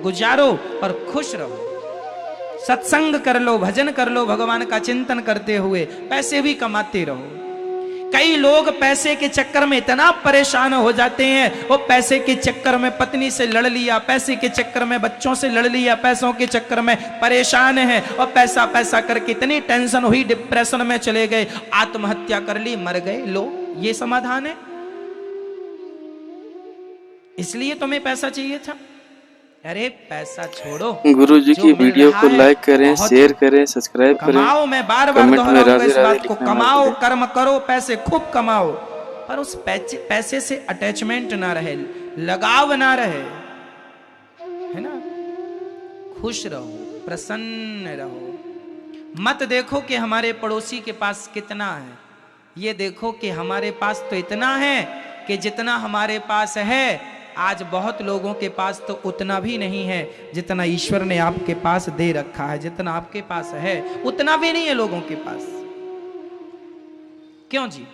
गुजारो और खुश रहो। सत्संग कर लो, भजन कर लो, भगवान का चिंतन करते हुए पैसे भी कमाते रहो। कई लोग पैसे के चक्कर में इतना परेशान हो जाते हैं, वो पैसे के चक्कर में पत्नी से लड़ लिया, पैसे के चक्कर में बच्चों से लड़ लिया, पैसों के चक्कर में परेशान है और पैसा पैसा करके इतनी टेंशन हुई, डिप्रेशन में चले गए, आत्महत्या कर ली, मर गए। लो, ये समाधान है? इसलिए तुम्हें पैसा चाहिए था? अरे पैसा छोड़ो। गुरु जी की वीडियो को लाइक करें, शेयर करें, सब्सक्राइब करें। कमाओ, मैं बार बार दोहराऊंगा इस बात को, कमाओ, कर्म करो, पैसे खूब कमाओ, पर उस पैसे से अटैचमेंट ना रहे, लगाव ना रहे, है ना? खुश रहो, प्रसन्न रहो। मत देखो कि हमारे पड़ोसी के पास कितना है, ये देखो कि हमारे पास तो इतना है कि जितना हमारे पास है, आज बहुत लोगों के पास तो उतना भी नहीं है जितना ईश्वर ने आपके पास दे रखा है। जितना आपके पास है उतना भी नहीं है लोगों के पास। क्यों जी?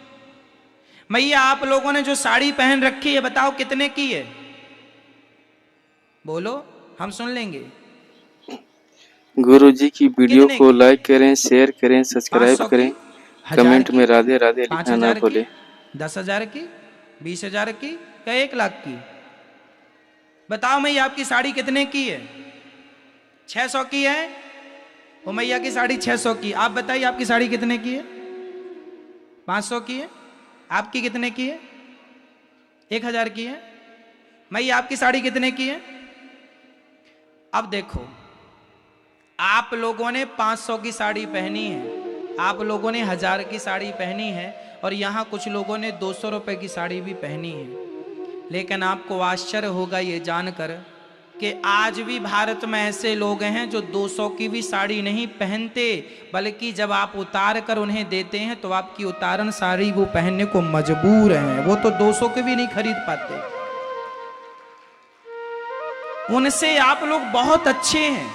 मैया, आप लोगों ने जो साड़ी पहन रखी है, बताओ कितने की है? बोलो, हम सुन लेंगे। गुरु जी की वीडियो को लाइक करें, शेयर करें, सब्सक्राइब करें, कमेंट में राधे राधे लिखना ना भूलें। 10,000 की, 20,000 की, क्या 1 लाख की? बताओ मैया, आपकी साड़ी कितने की है? 600 की है? वो मैया की साड़ी 600 की। आप बताइए, आपकी साड़ी कितने की है? 500 की है? आपकी कितने की है? 1,000 की है? मैया, आपकी साड़ी कितने की है? अब देखो, आप लोगों ने 500 की साड़ी पहनी है, आप लोगों ने 1000 की साड़ी पहनी है, और यहां कुछ लोगों ने 200 रुपए की साड़ी भी पहनी है। लेकिन आपको आश्चर्य होगा ये जानकर कि आज भी भारत में ऐसे लोग हैं जो 200 की भी साड़ी नहीं पहनते, बल्कि जब आप उतार कर उन्हें देते हैं तो आपकी उतारन साड़ी वो पहनने को मजबूर हैं। वो तो 200 के भी नहीं खरीद पाते। उनसे आप लोग बहुत अच्छे हैं।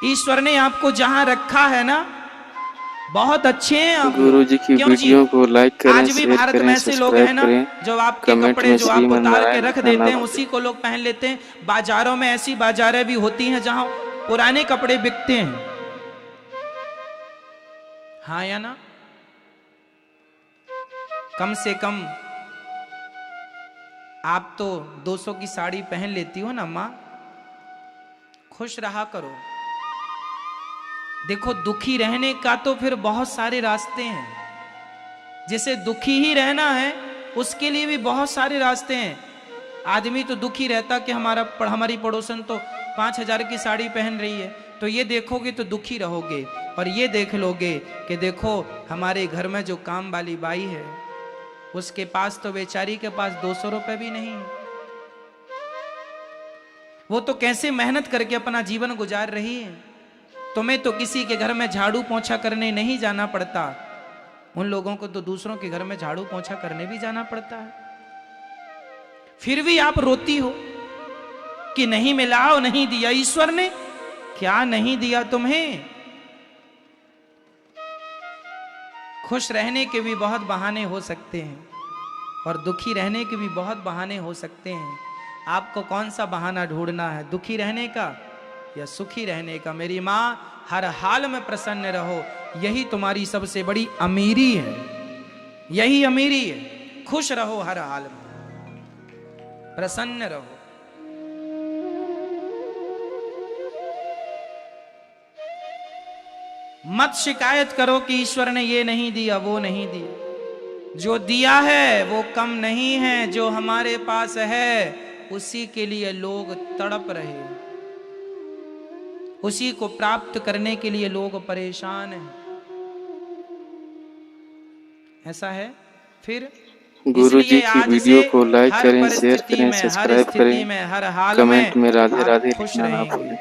ईश्वर ने आपको जहां रखा है ना, बहुत अच्छे हैं आप। गुरु जी की वीडियो को लाइक करें, आज भी भारत में ऐसे लोग हैं ना, जो आपके कपड़े जो आप उतार के रख देते हैं उसी को लोग पहन लेते हैं। बाजारों में ऐसी बाजारें भी होती हैं जहां पुराने कपड़े बिकते हैं। हाँ या ना? कम से कम आप तो 200 की साड़ी पहन लेती हो ना माँ। खुश रहा करो। देखो, दुखी रहने का तो फिर बहुत सारे रास्ते हैं। जिसे दुखी ही रहना है उसके लिए भी बहुत सारे रास्ते हैं। आदमी तो दुखी रहता कि हमारी पड़ोसन तो 5,000 की साड़ी पहन रही है, तो ये देखोगे तो दुखी रहोगे। और ये देख लोगे कि देखो, हमारे घर में जो काम वाली बाई है उसके पास तो, बेचारी के पास 200 रुपए भी नहीं। वो तो कैसे मेहनत करके अपना जीवन गुजार रही है। तुम्हें तो किसी के घर में झाड़ू पोंछा करने नहीं जाना पड़ता, उन लोगों को तो दूसरों के घर में झाड़ू पोंछा करने भी जाना पड़ता है। फिर भी आप रोती हो कि नहीं मिला और नहीं दिया। ईश्वर ने क्या नहीं दिया तुम्हें? खुश रहने के भी बहुत बहाने हो सकते हैं और दुखी रहने के भी बहुत बहाने हो सकते हैं। आपको कौन सा बहाना ढूंढना है, दुखी रहने का या सुखी रहने का? मेरी माँ, हर हाल में प्रसन्न रहो, यही तुम्हारी सबसे बड़ी अमीरी है। यही अमीरी है। खुश रहो, हर हाल में प्रसन्न रहो। मत शिकायत करो कि ईश्वर ने ये नहीं दिया, वो नहीं दिया। जो दिया है वो कम नहीं है। जो हमारे पास है उसी के लिए लोग तड़प रहे, उसी को प्राप्त करने के लिए लोग परेशान हैं। ऐसा है। फिर गुरु जी की वीडियो को लाइक करें, शेयर करें, सब्सक्राइब करें, हर हाल कमेंट में राधे राधे खुश लिखना ना रहेंगे। भूलें।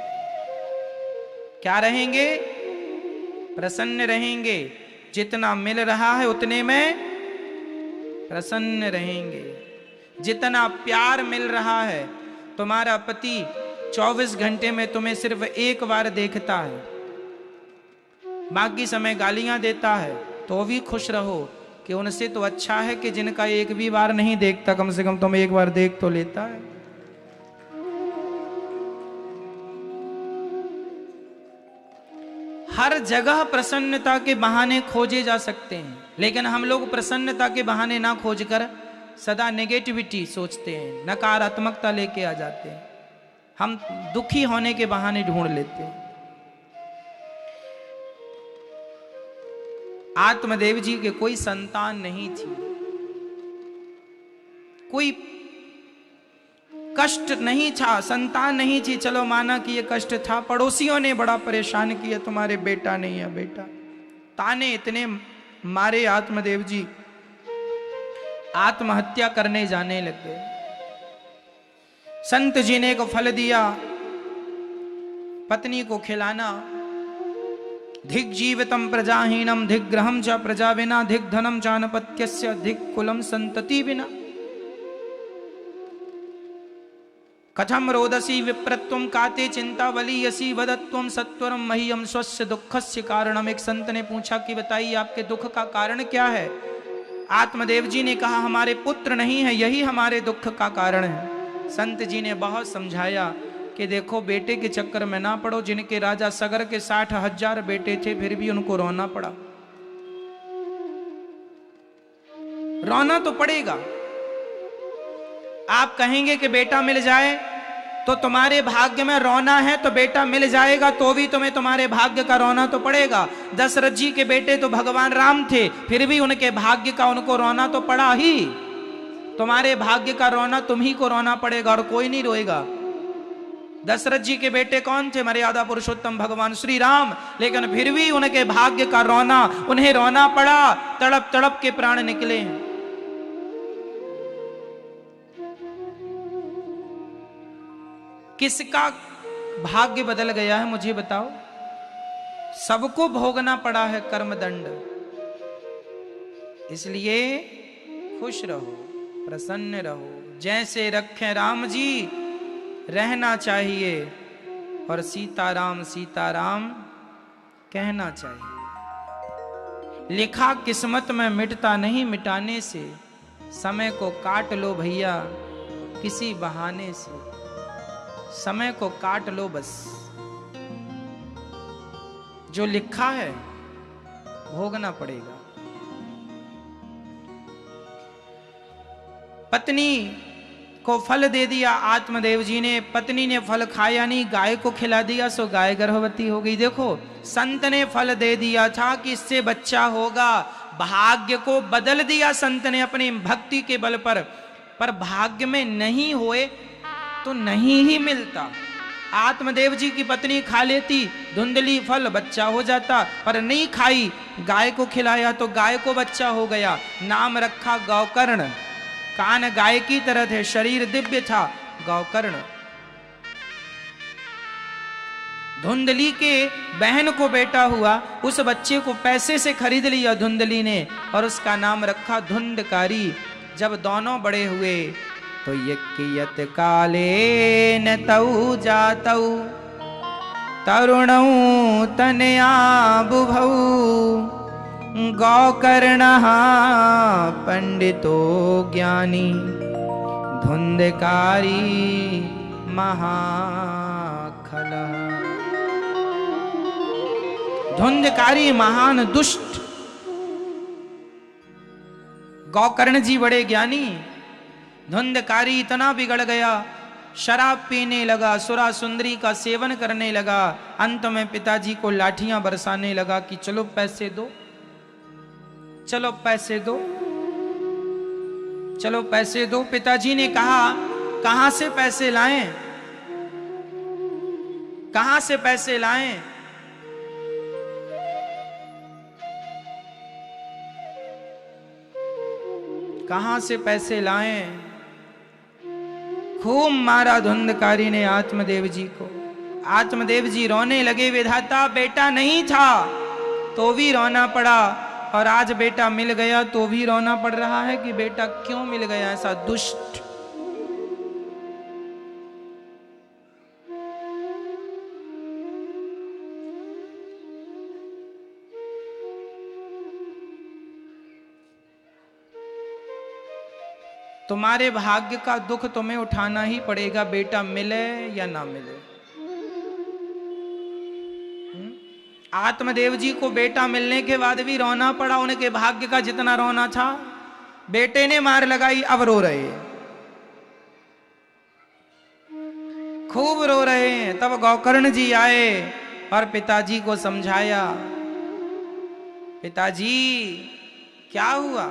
क्या रहेंगे? प्रसन्न रहेंगे। जितना मिल रहा है उतने में प्रसन्न रहेंगे। जितना प्यार मिल रहा है, तुम्हारा पति 24 घंटे में तुम्हें सिर्फ एक बार देखता है, बाकी समय गालियां देता है, तो भी खुश रहो कि उनसे तो अच्छा है कि जिनका एक भी बार नहीं देखता, कम से कम तुम्हें एक बार देख तो लेता है। हर जगह प्रसन्नता के बहाने खोजे जा सकते हैं, लेकिन हम लोग प्रसन्नता के बहाने ना खोजकर सदा नेगेटिविटी सोचते हैं, नकारात्मकता लेके आ जाते हैं। हम दुखी होने के बहाने ढूंढ लेते हैं। आत्मदेव जी के कोई संतान नहीं थी, कोई कष्ट नहीं था, संतान नहीं थी। चलो माना कि ये कष्ट था, पड़ोसियों ने बड़ा परेशान किया, तुम्हारे बेटा नहीं है बेटा। ताने इतने मारे, आत्मदेव जी आत्महत्या करने जाने लग गए। संत जी ने एक फल दिया, पत्नी को खिलाना। धिक जीवितम प्रजाहीनम धिक ग्रहम च प्रजा विना धिक धनम चानपत्यस्य धिक कुलम संतति विना। कथम रोदसी विप्रत्वम काते चिंता वलीयसी वदत्वम सत्वरम मह्यम स्वस्य दुखस्य कारणम। एक संत ने पूछा कि बताइए आपके दुख का कारण क्या है। आत्मदेव जी ने कहा हमारे पुत्र नहीं है, यही हमारे दुख का कारण है। संत जी ने बहुत समझाया कि देखो बेटे के चक्कर में ना पड़ो, जिनके राजा सगर के 60,000 बेटे थे फिर भी उनको रोना पड़ा। रोना तो पड़ेगा। आप कहेंगे कि बेटा मिल जाए तो तुम्हारे भाग्य में रोना है, तो बेटा मिल जाएगा तो भी तुम्हें तुम्हारे भाग्य का रोना तो पड़ेगा। दशरथ जी के बेटे तो भगवान राम थे, फिर भी उनके भाग्य का उनको रोना तो पड़ा ही। तुम्हारे भाग्य का रोना तुम ही को रोना पड़ेगा और कोई नहीं रोएगा। दशरथ जी के बेटे कौन थे? मर्यादा पुरुषोत्तम भगवान श्री राम। लेकिन फिर भी उनके भाग्य का रोना, उन्हें रोना पड़ा, तड़प तड़प के प्राण निकले हैं। किसका भाग्य बदल गया है मुझे बताओ? सबको भोगना पड़ा है कर्मदंड। इसलिए खुश रहो, प्रसन्न रहो, जैसे रखें राम जी रहना चाहिए, और सीताराम सीताराम कहना चाहिए। लिखा किस्मत में मिटता नहीं मिटाने से, समय को काट लो भैया किसी बहाने से। समय को काट लो बस, जो लिखा है भोगना पड़ेगा। पत्नी को फल दे दिया आत्मदेव जी ने, पत्नी ने फल खाया नहीं, गाय को खिला दिया, सो गाय गर्भवती हो गई। देखो संत ने फल दे दिया था कि इससे बच्चा होगा, भाग्य को बदल दिया संत ने अपनी भक्ति के बल पर भाग्य में नहीं होए तो नहीं ही मिलता। आत्मदेव जी की पत्नी खा लेती धुंधली फल, बच्चा हो जाता, पर नहीं खाई, गाय को खिलाया तो गाय को बच्चा हो गया। नाम रखा गौकर्ण। कान गाय की तरह थे, शरीर दिव्य था, गौकर्ण। धुंधली के बहन को बेटा हुआ, उस बच्चे को पैसे से खरीद लिया धुंधली ने और उसका नाम रखा धुंधकारी। जब दोनों बड़े हुए तो यत काले न तऊ जातऊ तरुणऊ तनया बुभऊ गौकर्णः पंडितो ज्ञानी धुंधकारी महाखलः। धुंधकारी महान दुष्ट, गौकर्ण जी बड़े ज्ञानी। धुंधकारी इतना बिगड़ गया, शराब पीने लगा, सुरा सुंदरी का सेवन करने लगा। अंत में पिताजी को लाठियां बरसाने लगा कि चलो पैसे दो, चलो पैसे दो, चलो पैसे दो। पिताजी ने कहा कहां से पैसे लाएं, कहां से पैसे लाएं? कहां से पैसे लाएं? खूब मारा धुंधकारी ने आत्मदेव जी को। आत्मदेव जी रोने लगे, विधाता बेटा नहीं था तो भी रोना पड़ा, और आज बेटा मिल गया तो भी रोना पड़ रहा है कि बेटा क्यों मिल गया ऐसा दुष्ट। तुम्हारे भाग्य का दुख तुम्हें उठाना ही पड़ेगा, बेटा मिले या ना मिले। आत्मदेव जी को बेटा मिलने के बाद भी रोना पड़ा, उनके भाग्य का जितना रोना था। बेटे ने मार लगाई, अब रो रहे हैं, खूब रो रहे हैं। तब गोकर्ण जी आए और पिताजी को समझाया, पिताजी क्या हुआ,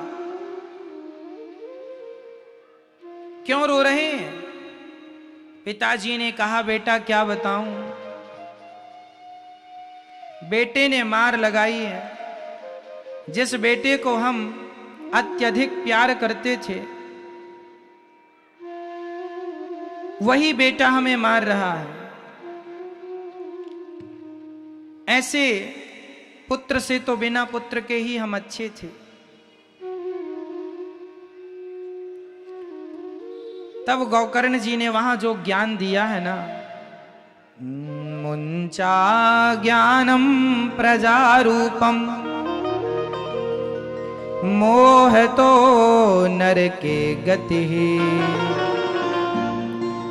क्यों रो रहे हैं? पिताजी ने कहा, बेटा क्या बताऊं, बेटे ने मार लगाई है। जिस बेटे को हम अत्यधिक प्यार करते थे, वही बेटा हमें मार रहा है। ऐसे पुत्र से तो बिना पुत्र के ही हम अच्छे थे। तब गोकर्ण जी ने वहां जो ज्ञान दिया है ना, मुंचा ज्ञानम प्रजारूपम मोह तो नर के गति।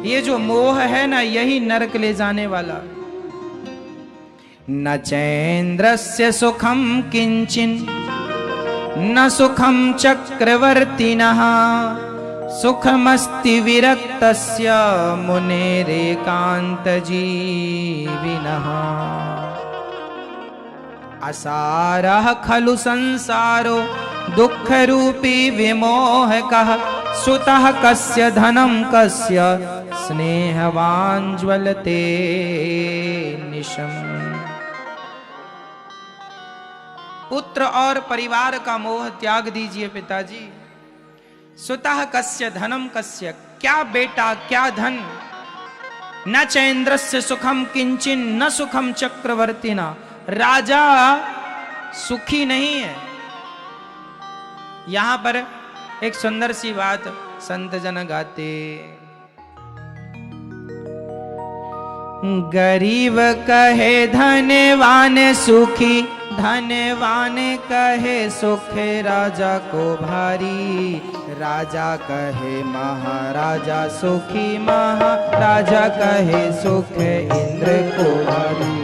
ये जो मोह है ना, यही नरक ले जाने वाला। न चैन्द्रस्य सुखम किंचिन न सुखम चक्रवर्तिनः सुखमस्ति विरक्तस्य मुनेरेकांत जीविनः। असारः खलु संसारो दुख रूपी विमोहकः सुतः कस्य धनं कस्य स्नेहवान् ज्वलते निशम्। पुत्र और परिवार का मोह त्याग दीजिए पिताजी। सुतः कस्य धनम कस्य, क्या बेटा क्या धन। न चैन्द्रस्य सुखम किंचिन न सुखम चक्रवर्तिना, राजा सुखी नहीं है। यहां पर एक सुंदर सी बात संत जन गाते, गरीब कहे धनवान सुखी, धनवान कहे सुख राजा को भारी। राजा कहे महाराजा सुखी, महाराजा कहे सुख इंद्र को भारी।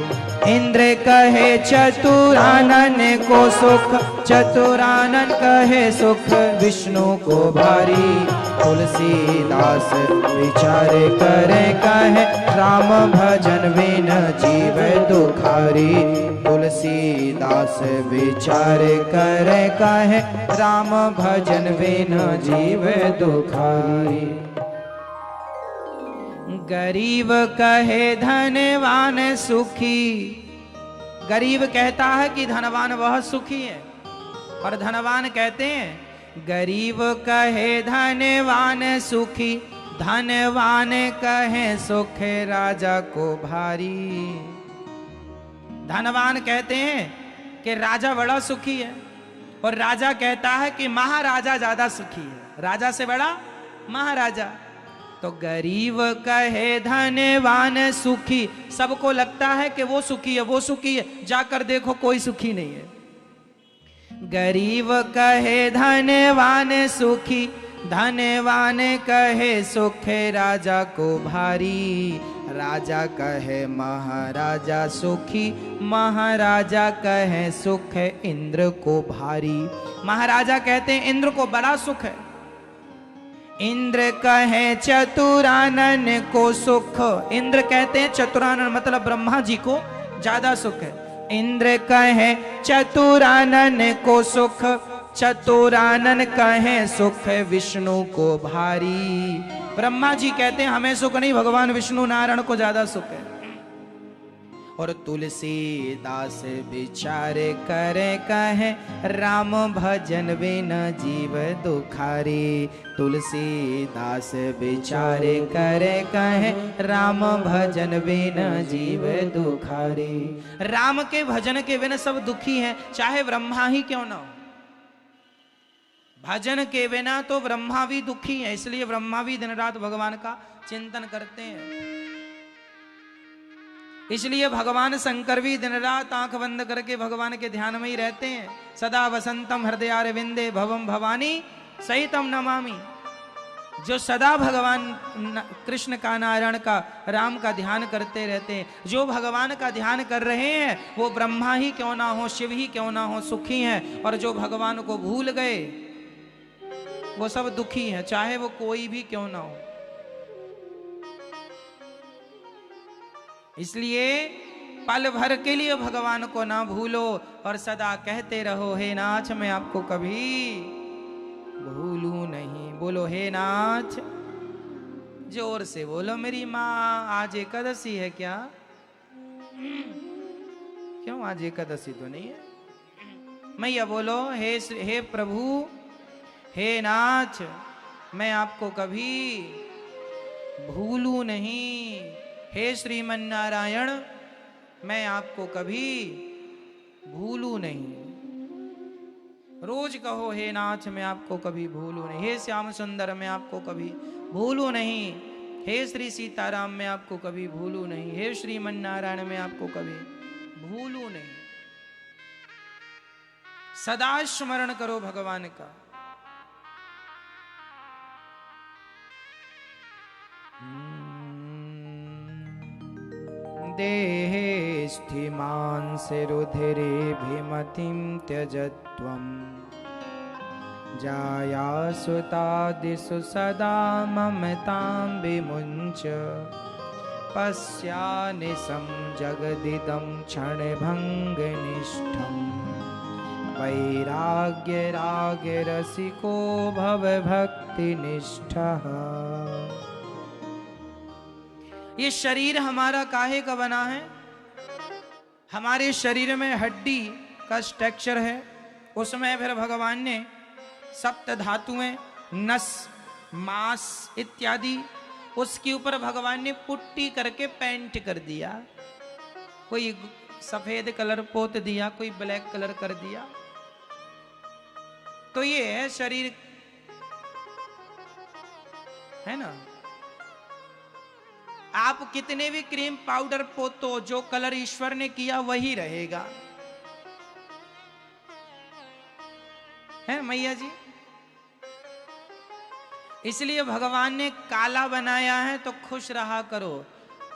इंद्र कहे चतुरानन को सुख, चतुरानन कहे सुख विष्णु को भारी। तुलसीदास विचार करे कहे राम भजन बिन जीव दुखारी। तुलसीदास विचार करे कहे राम भजन बिन जीव दुखारी। गरीब कहे धनवान सुखी, गरीब कहता है कि धनवान वह सुखी है, और धनवान कहते हैं गरीब कहे धनवान सुखी, धनवान कहे सुख राजा को भारी। धनवान कहते हैं कि राजा बड़ा सुखी है, और राजा कहता है कि महाराजा ज्यादा सुखी है, राजा से बड़ा महाराजा। तो गरीब कहे धनवान सुखी, सबको लगता है कि वो सुखी है, वो सुखी है, जाकर देखो कोई सुखी नहीं है। गरीब कहे धनवान सुखी, धनवान कहे सुख राजा को भारी। राजा कहे महाराजा सुखी, महाराजा कहे सुख इंद्र को भारी। महाराजा कहते हैं इंद्र को बड़ा सुख है। इंद्र कहे चतुरानन को सुख, इंद्र कहते हैं चतुरानन मतलब ब्रह्मा जी को ज्यादा सुख है। इंद्र कहे चतुरानन को सुख, चतुरानन कहे सुख विष्णु को भारी। ब्रह्मा जी कहते हैं हमें सुख नहीं, भगवान विष्णु नारायण को ज्यादा सुख है। और तुलसीदास विचार करे कहे राम भजन बिन जीव दुखारी। तुलसीदास विचार करे कहे राम भजन बिन जीव दुखारी। राम के भजन के बिना सब दुखी हैं, चाहे ब्रह्मा ही क्यों ना हो। भजन के बिना तो ब्रह्मा भी दुखी है, इसलिए ब्रह्मा भी दिन रात भगवान का चिंतन करते हैं। इसलिए भगवान शंकर भी दिन रात आंख बंद करके भगवान के ध्यान में ही रहते हैं। सदा वसंतम हृदयारविंदे भवम भवानी सहितम नमामि। जो सदा भगवान कृष्ण का, नारायण का, राम का ध्यान करते रहते हैं, जो भगवान का ध्यान कर रहे हैं, वो ब्रह्मा ही क्यों ना हो, शिव ही क्यों ना हो, सुखी हैं। और जो भगवान को भूल गए वो सब दुखी हैं, चाहे वो कोई भी क्यों ना हो। इसलिए पल भर के लिए भगवान को ना भूलो और सदा कहते रहो, हे नाथ मैं आपको कभी भूलू नहीं। बोलो हे नाथ, जोर से बोलो। मेरी माँ आज एकादशी है क्या? क्यों आज एकादशी तो नहीं है? मैया बोलो, हे प्रभु, हे नाथ मैं आपको कभी भूलू नहीं। हे श्रीमन नारायण मैं आपको कभी भूलू नहीं। रोज कहो, हे नाथ मैं आपको कभी भूलू नहीं। हे श्याम सुंदर मैं आपको कभी भूलू नहीं। हे श्री सीताराम मैं आपको कभी भूलू नहीं। हे श्रीमन नारायण मैं आपको कभी भूलू नहीं। सदा स्मरण करो भगवान का। देहे स्थिमांसे रुधिरेभिमतिं त्यजत्वं जायासुतादिषु सदा ममतां विमुञ्च पश्यानिशं जगदिदं क्षणभङ्गनिष्ठं वैराग्यरागरसिको भवभक्तिनिष्ठः। ये शरीर हमारा काहे का बना है? हमारे शरीर में हड्डी का स्ट्रक्चर है, उसमें फिर भगवान ने सप्त धातुएं, नस, मांस इत्यादि, उसके ऊपर भगवान ने पुट्टी करके पेंट कर दिया। कोई सफेद कलर पोत दिया, कोई ब्लैक कलर कर दिया। तो ये है शरीर, है ना। आप कितने भी क्रीम पाउडर पोतो, जो कलर ईश्वर ने किया वही रहेगा, है मैया जी। इसलिए भगवान ने काला बनाया है तो खुश रहा करो,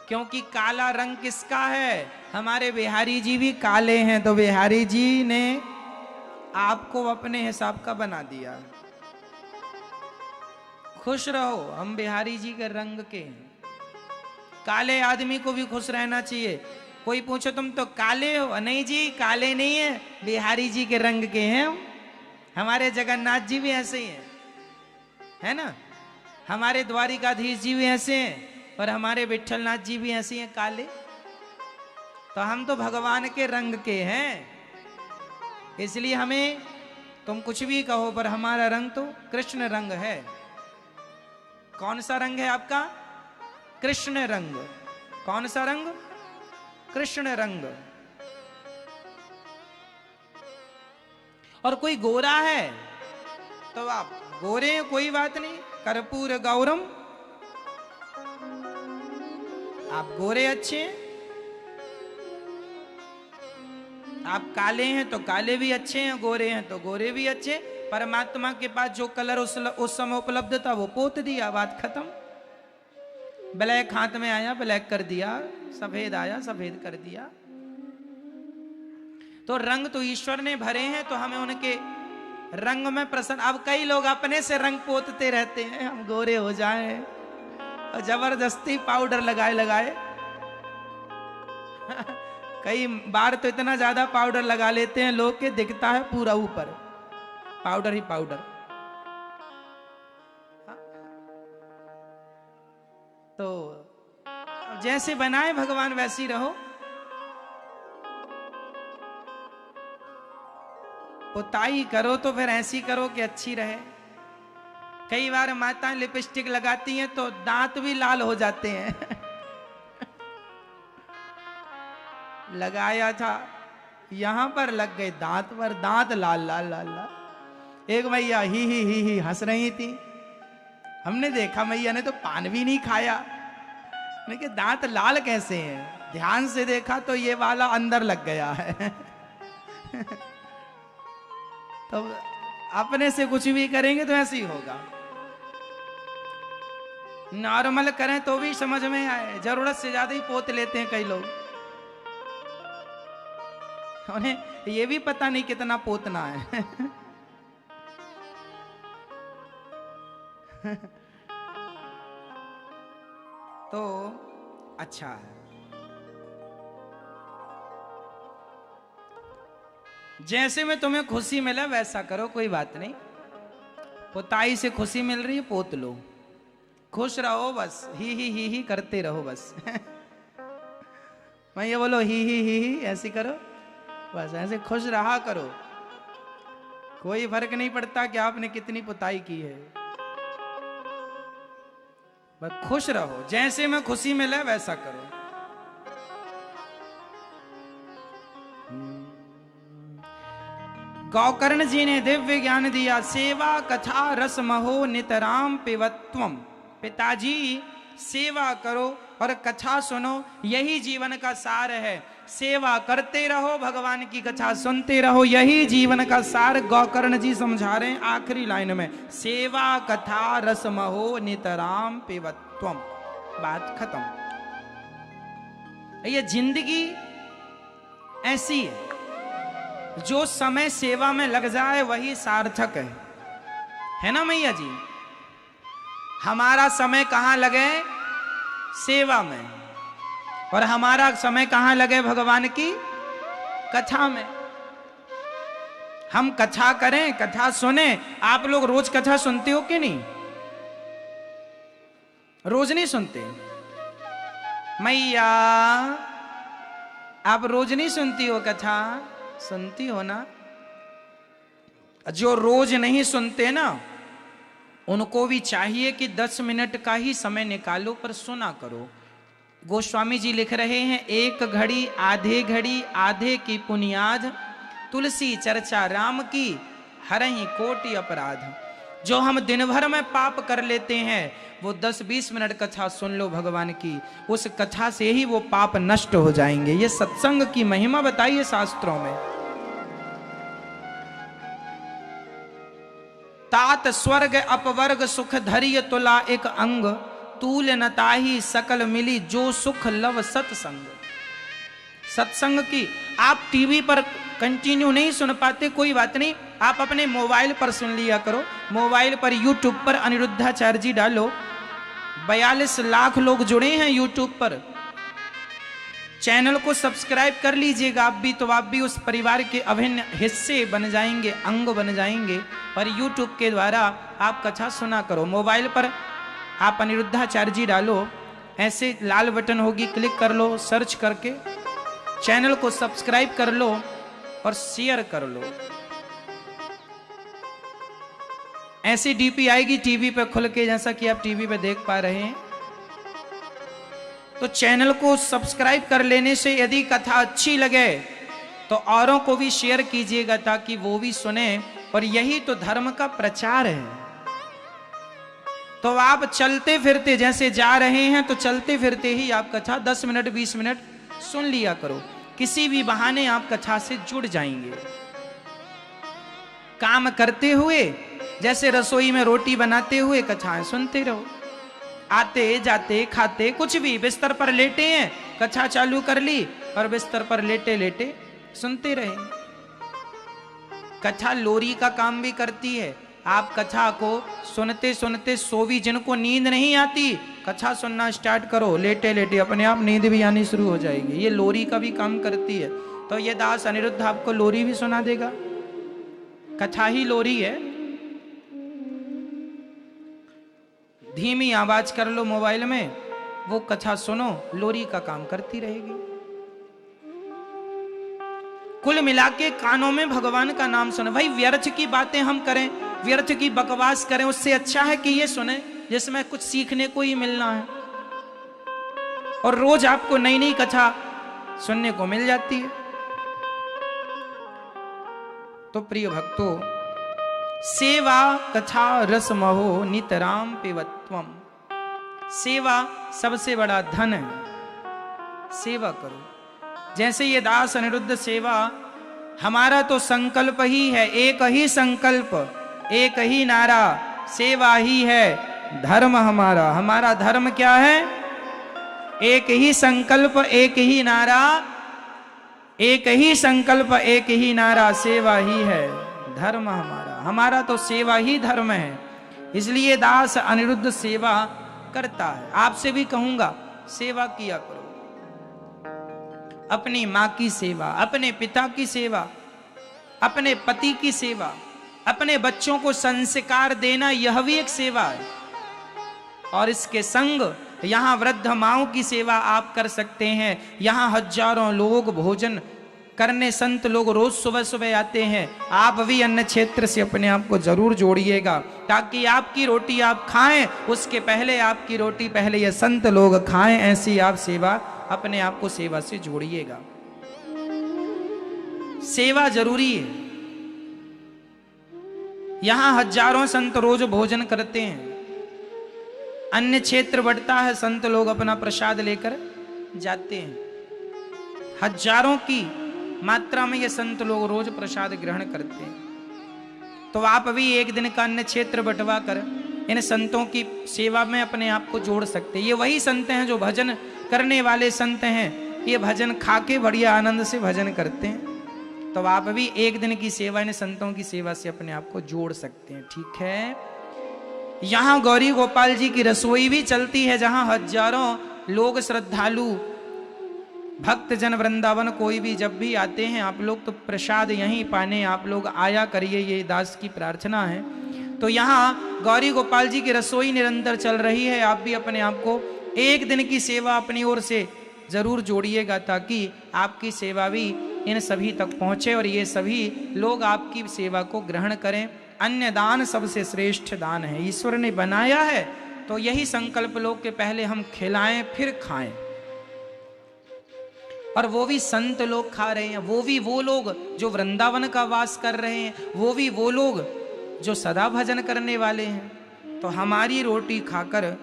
क्योंकि काला रंग किसका है? हमारे बिहारी जी भी काले हैं, तो बिहारी जी ने आपको अपने हिसाब का बना दिया। खुश रहो, हम बिहारी जी के रंग के हैं। काले आदमी को भी खुश रहना चाहिए। कोई पूछो तुम तो काले हो, नहीं जी काले नहीं है, बिहारी जी के रंग के हैं हम। हमारे जगन्नाथ जी भी ऐसे ही हैं, है ना। हमारे द्वारिकाधीश जी भी ऐसे हैं और हमारे विठलनाथ जी भी ऐसे हैं काले। तो हम तो भगवान के रंग के हैं, इसलिए हमें तुम कुछ भी कहो पर हमारा रंग तो कृष्ण रंग है। कौन सा रंग है आपका? कृष्ण रंग। कौन सा रंग? कृष्ण रंग। और कोई गोरा है तो आप गोरे हैं, कोई बात नहीं, कर्पूर गौरम, आप गोरे अच्छे हैं। आप काले हैं तो काले भी अच्छे हैं, गोरे हैं तो गोरे भी अच्छे। परमात्मा के पास जो कलर उस समय उपलब्ध था वो पोत दिया, बात खत्म। ब्लैक हाथ में आया, ब्लैक कर दिया, सफेद आया, सफेद कर दिया। तो रंग तो ईश्वर ने भरे हैं, तो हमें उनके रंग में प्रसन्न। अब कई लोग अपने से रंग पोतते रहते हैं, हम गोरे हो जाएं, और जबरदस्ती पाउडर लगाए लगाए कई बार तो इतना ज्यादा पाउडर लगा लेते हैं लोग के दिखता है पूरा ऊपर पाउडर ही पाउडर। तो जैसे बनाए भगवान वैसी रहो। पुताई करो तो फिर ऐसी करो कि अच्छी रहे। कई बार माताएं लिपस्टिक लगाती हैं तो दांत भी लाल हो जाते हैं लगाया था, यहां पर लग गए दांत पर, दांत लाल लाल लाल लाल। एक मैया ही हंस रही थी, हमने देखा मैया ने तो पान भी नहीं खाया, लेकिन दांत लाल कैसे हैं? ध्यान से देखा तो ये वाला अंदर लग गया है तो अपने से कुछ भी करेंगे तो ऐसे ही होगा। नॉर्मल करें तो भी समझ में आए, जरूरत से ज्यादा ही पोत लेते हैं कई लोग। उन्हें ये भी पता नहीं कितना पोतना है। तो अच्छा है। जैसे में तुम्हें खुशी मिले वैसा करो, कोई बात नहीं। पोताई से खुशी मिल रही है, पोत लो, खुश रहो बस, ही करते रहो बस। मैं ये बोलो ही ऐसी करो बस, ऐसे खुश रहा करो, कोई फर्क नहीं पड़ता कि आपने कितनी पुताई की है, बस खुश रहो। जैसे में खुशी मिले वैसा करो। गौकर्ण जी ने दिव्य ज्ञान दिया, सेवा कथा रस महो नितराम पिबत्वम। पिताजी सेवा करो और कथा सुनो, यही जीवन का सार है। सेवा करते रहो, भगवान की कथा सुनते रहो, यही जीवन का सार गौकर्ण जी समझा रहे हैं आखिरी लाइन में। सेवा कथा रस महो नितराम पिबत्वम। बात खत्म। ये जिंदगी ऐसी है, जो समय सेवा में लग जाए वही सार्थक है ना मैया जी। हमारा समय कहां लगे? सेवा में। और हमारा समय कहां लगे? भगवान की कथा में। हम कथा करें, कथा सुने। आप लोग रोज कथा सुनते हो कि नहीं? रोज नहीं सुनते? मैया आप रोज नहीं सुनती हो कथा? सुनती हो ना? जो रोज नहीं सुनते ना, उनको भी चाहिए कि 10 मिनट का ही समय निकालो पर सुना करो। गोस्वामी जी लिख रहे हैं, एक घड़ी आधे की पुनियाद, तुलसी चर्चा राम की हरहि कोटि अपराध। जो हम दिन भर में पाप कर लेते हैं, वो 10-20 मिनट कथा सुन लो भगवान की, उस कथा से ही वो पाप नष्ट हो जाएंगे। ये सत्संग की महिमा बताइए शास्त्रों में। तात स्वर्ग अपवर्ग सुख धैर्य तुला एक अंग, तूल नताही सकल मिली जो सुख लव सत्संग। सत्संग की आप टीवी पर कंटिन्यू नहीं सुन पाते, कोई बात नहीं, आप अपने मोबाइल पर सुन लिया करो। मोबाइल पर यूट्यूब पर अनिरुद्धाचार्य जी डालो, 42 लाख लोग जुड़े हैं यूट्यूब पर। चैनल को सब्सक्राइब कर लीजिएगा आप भी, तो आप भी उस परिवार के अभिन्न हिस्से बन जाएंगे, अंग बन जाएंगे। और यूट्यूब के द्वारा आप कथा सुना करो। मोबाइल पर आप अनिरुद्धाचार्य जी डालो, ऐसे लाल बटन होगी, क्लिक कर लो, सर्च करके चैनल को सब्सक्राइब कर लो और शेयर कर लो। ऐसी डीपी आएगी टीवी पे खुल के, जैसा कि आप टीवी पे देख पा रहे हैं। तो चैनल को सब्सक्राइब कर लेने से यदि कथा अच्छी लगे तो औरों को भी शेयर कीजिएगा, ताकि वो भी सुने। और यही तो धर्म का प्रचार है। तो आप चलते फिरते जैसे जा रहे हैं, तो चलते फिरते ही आप कथा 10 मिनट 20 मिनट सुन लिया करो। किसी भी बहाने आप कथा से जुड़ जाएंगे। काम करते हुए, जैसे रसोई में रोटी बनाते हुए कथाएं सुनते रहो। आते जाते खाते कुछ भी, बिस्तर पर लेटे हैं, कथा चालू कर ली और बिस्तर पर लेटे लेटे सुनते रहे। कथा लोरी का काम भी करती है। आप कथा को सुनते सुनते सो भी, जिनको नींद नहीं आती, कथा सुनना स्टार्ट करो, लेटे लेटे अपने आप नींद भी आनी शुरू हो जाएगी। ये लोरी का भी काम करती है। तो ये दास अनिरुद्ध आपको लोरी भी सुना देगा। कथा ही लोरी है। धीमी आवाज कर लो मोबाइल में, वो कथा सुनो, लोरी का काम करती रहेगी। कुल मिला के कानों में भगवान का नाम सुने। भाई व्यर्थ की बातें हम करें, व्यर्थ की बकवास करें, उससे अच्छा है कि ये सुने जिसमें कुछ सीखने को ही मिलना है। और रोज आपको नई नई कथा सुनने को मिल जाती है। तो प्रिय भक्तों, सेवा कथा रस महो नितराम पिबत्वम। सेवा सबसे बड़ा धन है। सेवा करो। जैसे ये दास अनिरुद्ध सेवा, हमारा तो संकल्प ही है, एक ही संकल्प, एक ही नारा, सेवा ही है धर्म हमारा। हमारा धर्म क्या है? एक ही संकल्प, एक ही नारा, एक ही संकल्प, एक ही नारा, सेवा ही है धर्म हमारा। हमारा तो सेवा ही धर्म है, इसलिए दास अनिरुद्ध सेवा करता है। आपसे भी कहूंगा सेवा किया करो, अपनी माँ की सेवा, अपने पिता की सेवा, अपने पति की सेवा, अपने बच्चों को संस्कार देना, यह भी एक सेवा है। और इसके संग यहाँ वृद्ध माओं की सेवा आप कर सकते हैं। यहाँ हजारों लोग भोजन करने, संत लोग रोज सुबह सुबह आते हैं। आप भी अन्न क्षेत्र से अपने आप को जरूर जोड़िएगा, ताकि आपकी रोटी आप खाएं, उसके पहले आपकी रोटी पहले ये संत लोग खाएं। ऐसी आप सेवा, अपने आप को सेवा से जोड़िएगा। सेवा जरूरी है। यहां हजारों संत रोज भोजन करते हैं, अन्य क्षेत्र बढ़ता है, संत लोग अपना प्रसाद लेकर जाते हैं। हजारों की मात्रा में ये संत लोग रोज प्रसाद ग्रहण करते हैं। तो आप भी एक दिन का अन्य क्षेत्र बंटवा कर इन संतों की सेवा में अपने आप को जोड़ सकते हैं। ये वही संत हैं जो भजन करने वाले संत हैं। ये भजन खा के बढ़िया आनंद से भजन करते हैं। तो आप भी एक दिन की सेवा इन संतों की सेवा से अपने आप को जोड़ सकते हैं। ठीक है। यहाँ गौरी गोपाल जी की रसोई भी चलती है, जहां हजारों लोग श्रद्धालु भक्त जन वृंदावन कोई भी जब भी आते हैं, आप लोग तो प्रसाद यहीं पाने आप लोग आया करिए, ये दास की प्रार्थना है। तो यहाँ गौरी गोपाल जी की रसोई निरंतर चल रही है। आप भी अपने आप को एक दिन की सेवा अपनी ओर से जरूर जोड़िएगा, ताकि आपकी सेवा भी इन सभी तक पहुंचे और ये सभी लोग आपकी सेवा को ग्रहण करें। अन्य दान सबसे श्रेष्ठ दान है, ईश्वर ने बनाया है। तो यही संकल्प लोग के पहले हम खिलाएं फिर खाएं। और वो भी संत लोग खा रहे हैं, वो भी वो लोग जो वृंदावन का वास कर रहे हैं, वो भी वो लोग जो सदा भजन करने वाले हैं। तो हमारी रोटी खाकर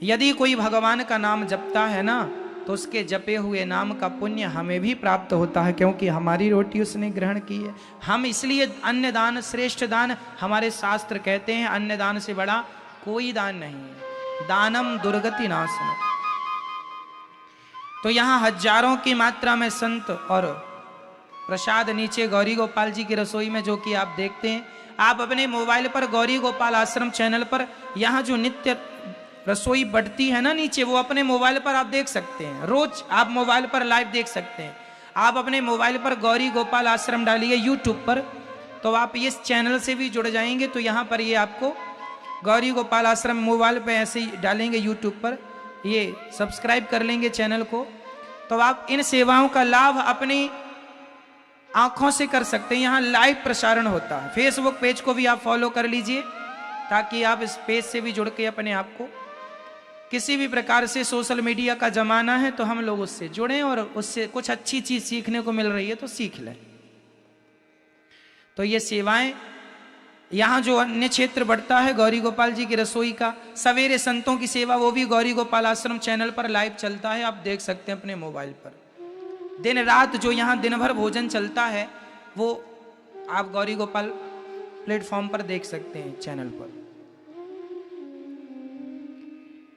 यदि कोई भगवान का नाम जपता है ना, तो उसके जपे हुए नाम का पुण्य हमें भी प्राप्त होता है, क्योंकि हमारी रोटी उसने ग्रहण की है। हम इसलिए अन्य दान श्रेष्ठ दान, हमारे शास्त्र कहते हैं अन्य दान से बड़ा कोई दान नहीं है। दानम दुर्गति नाशनम। तो यहाँ हजारों की मात्रा में संत और प्रसाद नीचे गौरी गोपाल जी की रसोई में जो कि आप देखते हैं। आप अपने मोबाइल पर गौरी गोपाल आश्रम चैनल पर यहाँ जो नित्य रसोई बढ़ती है ना नीचे, वो अपने मोबाइल पर आप देख सकते हैं। रोज आप मोबाइल पर लाइव देख सकते हैं। आप अपने मोबाइल पर गौरी गोपाल आश्रम डालिए यूट्यूब पर, तो आप इस चैनल से भी जुड़ जाएंगे। तो यहाँ पर ये आपको गौरी गोपाल आश्रम मोबाइल पर ऐसे ही डालेंगे यूट्यूब पर, ये सब्सक्राइब कर लेंगे चैनल को, तो आप इन सेवाओं का लाभ अपनी आंखों से कर सकते हैं। यहाँ लाइव प्रसारण होता है। फेसबुक पेज को भी आप फॉलो कर लीजिए, ताकि आप इस पेज से भी जुड़ के अपने आप को किसी भी प्रकार से, सोशल मीडिया का जमाना है तो हम लोग उससे जुड़ें और उससे कुछ अच्छी चीज सीखने को मिल रही है तो सीख लें। तो ये सेवाएं, यहाँ जो अन्य क्षेत्र बढ़ता है गौरी गोपाल जी की रसोई का, सवेरे संतों की सेवा, वो भी गौरी गोपाल आश्रम चैनल पर लाइव चलता है। आप देख सकते हैं अपने मोबाइल पर। दिन रात जो यहाँ दिन भर भोजन चलता है, वो आप गौरी गोपाल प्लेटफॉर्म पर देख सकते हैं चैनल पर।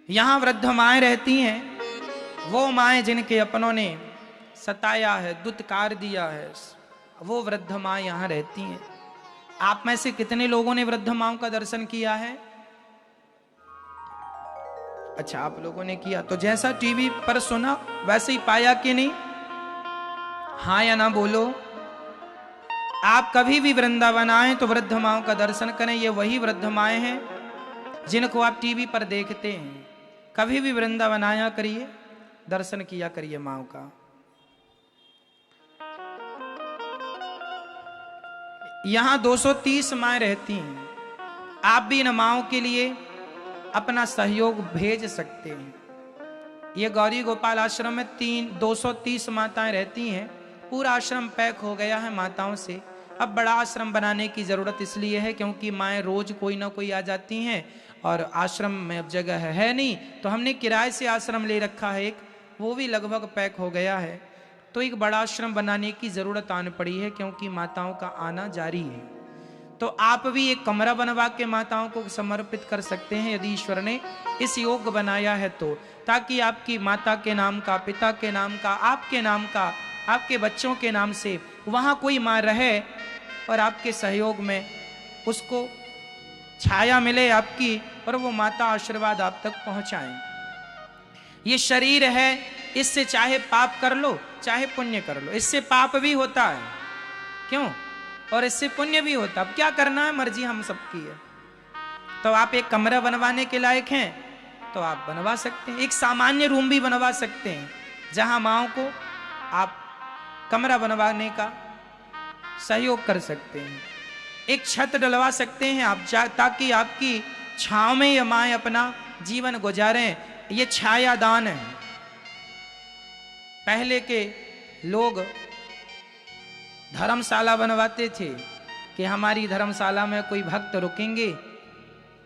यहाँ वृद्ध माएँ रहती हैं, वो माएँ जिनके अपनों ने सताया है, दुत्कार दिया है, वो वृद्ध माँ यहाँ रहती हैं। आप में से कितने लोगों ने वृद्ध माओं का दर्शन किया है? अच्छा, आप लोगों ने किया। तो जैसा टीवी पर सुना वैसे ही पाया कि नहीं? हाँ या ना बोलो। आप कभी भी वृंदावन आए तो वृद्ध माओं का दर्शन करें। ये वही वृद्ध माएं हैं जिनको आप टीवी पर देखते हैं। कभी भी वृंदावन आया करिए, दर्शन किया करिए माओं का। यहाँ 230 माएँ रहती हैं। आप भी इन माओं के लिए अपना सहयोग भेज सकते हैं। ये गौरी गोपाल आश्रम में 230 माताएं रहती हैं। पूरा आश्रम पैक हो गया है माताओं से। अब बड़ा आश्रम बनाने की ज़रूरत इसलिए है क्योंकि माएँ रोज कोई ना कोई आ जाती हैं और आश्रम में अब जगह है नहीं, तो हमने किराए से आश्रम ले रखा है एक, वो भी लगभग पैक हो गया है। तो एक बड़ा आश्रम बनाने की ज़रूरत आन पड़ी है क्योंकि माताओं का आना जारी है। तो आप भी एक कमरा बनवा के माताओं को समर्पित कर सकते हैं यदि ईश्वर ने इस योग बनाया है तो, ताकि आपकी माता के नाम का, पिता के नाम का, आपके नाम का, आपके बच्चों के नाम से वहां कोई मां रहे और आपके सहयोग में उसको छाया मिले आपकी, और वो माता आशीर्वाद आप तक पहुंचाएं। ये शरीर है, इससे चाहे पाप कर लो चाहे पुण्य कर लो, इससे पाप भी होता है, क्यों, और इससे पुण्य भी होता है। अब क्या करना है, मर्जी हम सबकी है। तो आप एक कमरा बनवाने के लायक हैं तो आप बनवा सकते हैं। एक सामान्य रूम भी बनवा सकते हैं जहां माओ को आप कमरा बनवाने का सहयोग कर सकते हैं। एक छत डलवा सकते हैं आप, ताकि आपकी छांव में ये माएं अपना जीवन गुजारें। ये छाया दान है। पहले के लोग धर्मशाला बनवाते थे कि हमारी धर्मशाला में कोई भक्त रुकेंगे,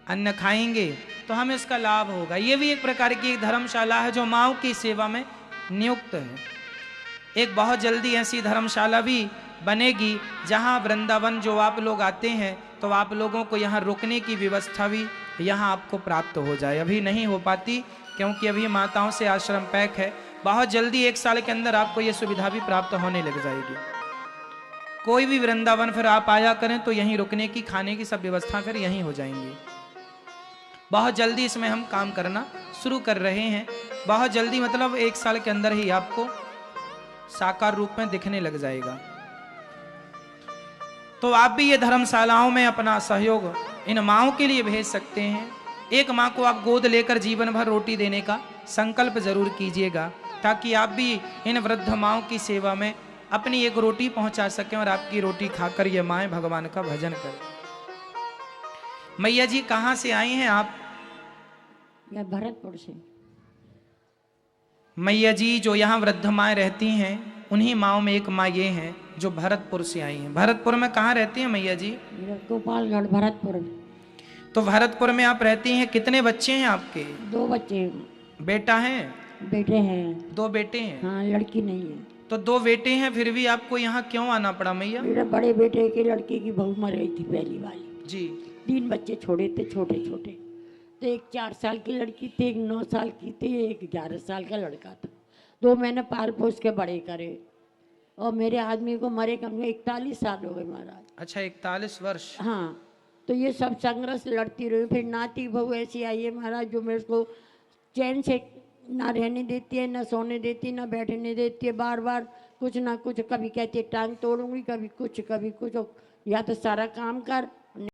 अन्न खाएंगे तो हमें उसका लाभ होगा। ये भी एक प्रकार की एक धर्मशाला है जो माओ की सेवा में नियुक्त है। एक बहुत जल्दी ऐसी धर्मशाला भी बनेगी जहां वृंदावन जो आप लोग आते हैं तो आप लोगों को यहाँ रुकने की व्यवस्था भी यहाँ आपको प्राप्त हो जाए। अभी नहीं हो पाती क्योंकि अभी माताओं से आश्रम पैक है। बहुत जल्दी 1 साल के अंदर आपको ये सुविधा भी प्राप्त होने लग जाएगी। कोई भी वृंदावन फिर आप आया करें तो यहीं रुकने की, खाने की सब व्यवस्था फिर यहीं हो जाएंगी। बहुत जल्दी इसमें हम काम करना शुरू कर रहे हैं। बहुत जल्दी मतलब 1 साल के अंदर ही आपको साकार रूप में दिखने लग जाएगा। तो आप भी ये धर्मशालाओं में अपना सहयोग इन माओं के लिए भेज सकते हैं। एक माँ को आप गोद लेकर जीवन भर रोटी देने का संकल्प जरूर कीजिएगा, ताकि आप भी इन वृद्ध माओं की सेवा में अपनी एक रोटी पहुंचा सकें और आपकी रोटी खाकर ये माएं भगवान का भजन करें। मैया जी कहाँ से आई हैं आप? मैं भरतपुर से। मैया जी जो यहाँ वृद्ध माएं रहती हैं उन्हीं माओं में एक माँ ये हैं जो भरतपुर से आई हैं। भरतपुर में कहाँ रहती हैं मैया जी? गोपालगढ़, भरतपुर। तो भरतपुर में आप रहती हैं। कितने बच्चे हैं आपके? 2 बच्चे। बेटा है? बेटे हैं। 2 बेटे हैं? हाँ, लड़की नहीं है। तो 2 बेटे हैं, फिर भी आपको यहाँ क्यों आना पड़ा मैया? मेरे बड़े बेटे की लड़की की बहू मर गई थी पहली वाली जी। 3 बच्चे छोड़े थे, छोटे छोटे। तो एक 4 साल की लड़की थी, एक 9 साल की थी, एक 11 साल का लड़का था। 2 मैंने पाल पोस के बड़े करे और मेरे आदमी को मरे कम 41 साल हो गए महाराज। अच्छा, 41 वर्ष। हाँ, तो ये सब संघर्ष लड़ती रही। फिर नाती बहू ऐसी आई है महाराज जो मेरे को चैन से ना रहने देती है, ना सोने देती, ना बैठने देती है। बार बार कुछ ना कुछ, कभी कहती है टांग तोड़ूंगी, कभी कुछ या तो सारा काम कर